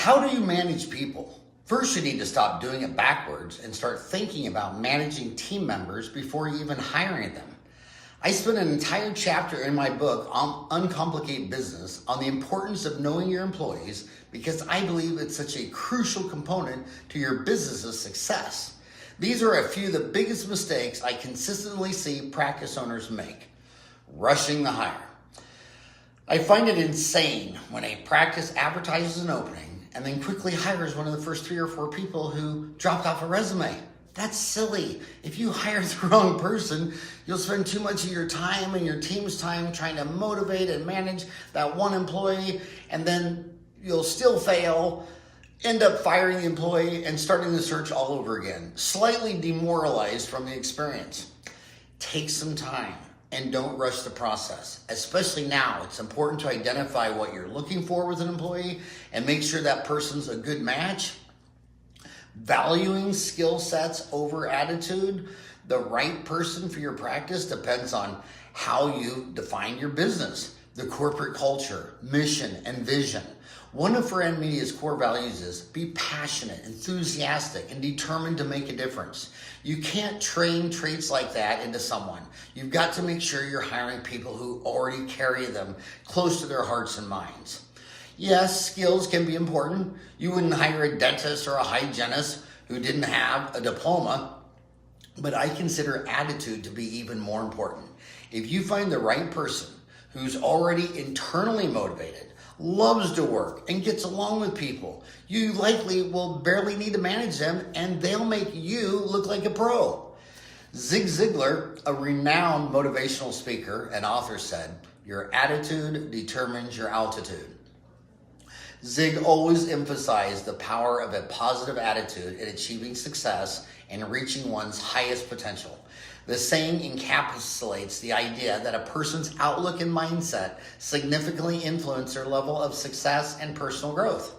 How do you manage people? First, you need to stop doing it backwards and start thinking about managing team members before you even hiring them. I spent an entire chapter in my book on Uncomplicate Business on the importance of knowing your employees because I believe it's such a crucial component to your business's success. These are a few of the biggest mistakes I consistently see practice owners make. Rushing the hire. I find it insane when a practice advertises an opening and then quickly hires one of the first 3 or 4 people who dropped off a resume. That's silly. If you hire the wrong person, you'll spend too much of your time and your team's time trying to motivate and manage that one employee, and then you'll still fail, end up firing the employee and starting the search all over again, slightly demoralized from the experience. Take some time and don't rush the process. Especially now, it's important to identify what you're looking for with an employee and make sure that person's a good match. Valuing skill sets over attitude. The right person for your practice depends on how you define your business, the corporate culture, mission, and vision. One of Foran Media's core values is be passionate, enthusiastic, and determined to make a difference. You can't train traits like that into someone. You've got to make sure you're hiring people who already carry them close to their hearts and minds. Yes, skills can be important. You wouldn't hire a dentist or a hygienist who didn't have a diploma, but I consider attitude to be even more important. If you find the right person who's already internally motivated, loves to work, and gets along with people, you likely will barely need to manage them, and they'll make you look like a pro. Zig Ziglar, a renowned motivational speaker and author, said, "Your attitude determines your altitude." Zig always emphasized the power of a positive attitude in achieving success and reaching one's highest potential. The saying encapsulates the idea that a person's outlook and mindset significantly influence their level of success and personal growth.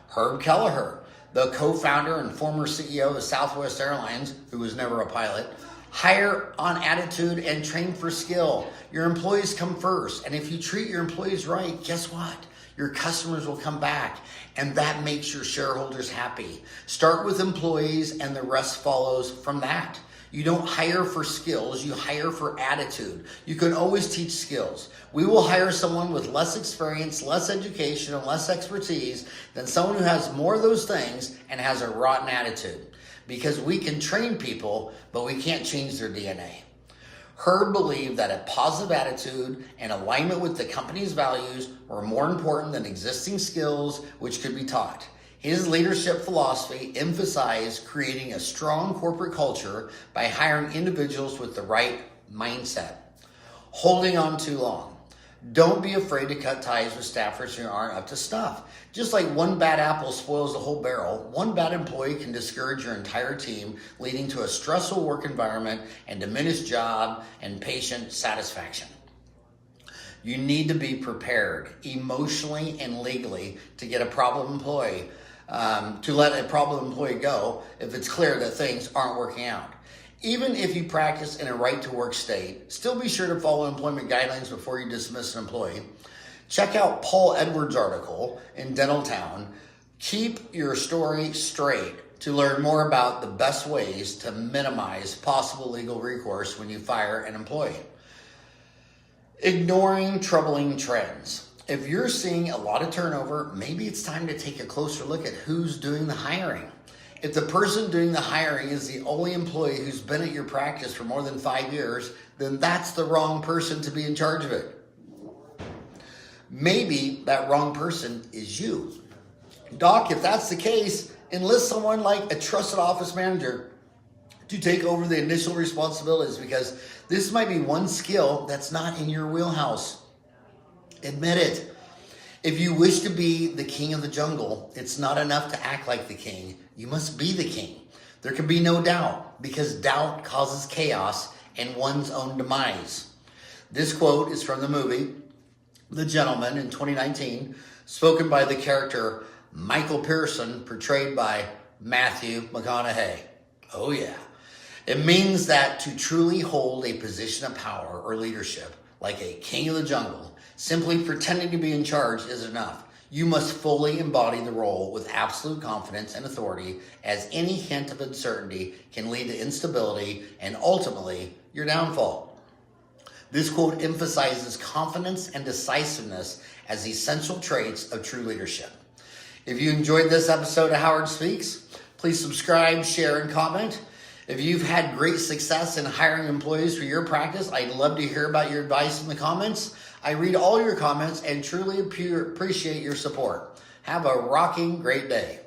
Herb Kelleher, the co-founder and former CEO of Southwest Airlines, who was never a pilot, hire on attitude and train for skill. Your employees come first, and if you treat your employees right, guess what? Your customers will come back, and that makes your shareholders happy. Start with employees, and the rest follows from that. You don't hire for skills, you hire for attitude. You can always teach skills. We will hire someone with less experience, less education, and less expertise than someone who has more of those things and has a rotten attitude. Because we can train people, but we can't change their DNA. Herb believed that a positive attitude and alignment with the company's values were more important than existing skills, which could be taught. His leadership philosophy emphasized creating a strong corporate culture by hiring individuals with the right mindset. Holding on too long. Don't be afraid to cut ties with staffers who aren't up to snuff. Just like one bad apple spoils the whole barrel, one bad employee can discourage your entire team, leading to a stressful work environment and diminished job and patient satisfaction. You need to be prepared emotionally and legally to get a problem employee, to let a problem employee go if it's clear that things aren't working out. Even if you practice in a right-to-work state, still be sure to follow employment guidelines before you dismiss an employee. Check out Paul Edwards' article in Dental Town, Keep Your Story Straight, to learn more about the best ways to minimize possible legal recourse when you fire an employee. Ignoring troubling trends. If you're seeing a lot of turnover, maybe it's time to take a closer look at who's doing the hiring. If the person doing the hiring is the only employee who's been at your practice for more than 5 years, then that's the wrong person to be in charge of it. Maybe that wrong person is you. Doc, if that's the case, enlist someone like a trusted office manager to take over the initial responsibilities, because this might be one skill that's not in your wheelhouse. Admit it. If you wish to be the king of the jungle, it's not enough to act like the king. You must be the king. There can be no doubt, because doubt causes chaos and one's own demise. This quote is from the movie The Gentleman in 2019, spoken by the character Michael Pearson, portrayed by Matthew McConaughey. Oh yeah. It means that to truly hold a position of power or leadership, like a king of the jungle, simply pretending to be in charge isn't enough. You must fully embody the role with absolute confidence and authority, as any hint of uncertainty can lead to instability and ultimately your downfall. This quote emphasizes confidence and decisiveness as essential traits of true leadership. If you enjoyed this episode of Howard Speaks, please subscribe, share, and comment. If you've had great success in hiring employees for your practice, I'd love to hear about your advice in the comments. I read all your comments and truly appreciate your support. Have a rocking great day.